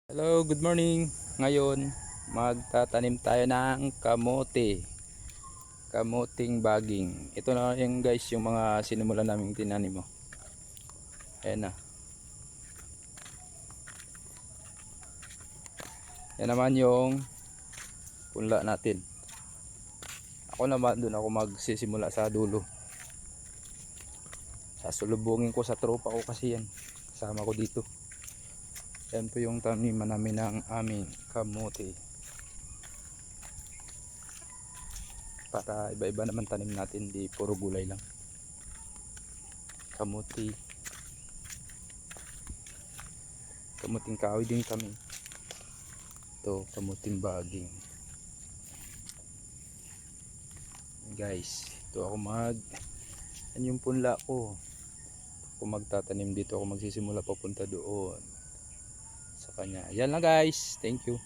Hello, good morning. Ngayon, magtatanim tayo ng kamote. Kamuting baging. Ito na yung guys, yung mga sinimula naming tinanim mo. Ayan na. Yan naman yung punla natin. Ako naman doon ako magsisimula sa dulo. Sasulubungin ko sa tropa ko kasi yan. Kasama ko dito. Yan po yung taniman namin ng aming kamote. Para iba-iba naman tanim natin, di puro gulay lang. Kamote. Kamuting kahoy din kami. Ito, kamuting baging. Guys, ito ako yan yung punla ko. Kung magtatanim dito ako magsisimula papunta doon sa kanya. Yan lang guys, thank you.